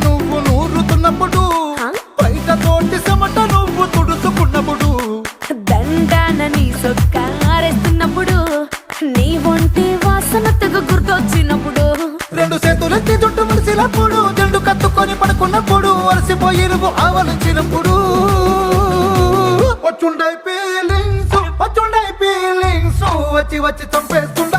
నువ్వు నూరుతున్నప్పుడు, బయట తోటి చెమట నువ్వు తుడుచుకున్నప్పుడు, దండాన నీ సొక్కారేస్తున్నప్పుడు, నీ ఒంటి వాసన తెగ గుర్తొచ్చినప్పుడు, రెండు చేతులెత్తి జుట్టు ముడిసినప్పుడు, జండు కత్తుకొని పడుకున్నప్పుడు, అలసిపోయి నువ్వు ఆవలించినప్పుడు, వచ్చుండై ఫీలింగ్స్ వచ్చి వచ్చి చంపేస్తు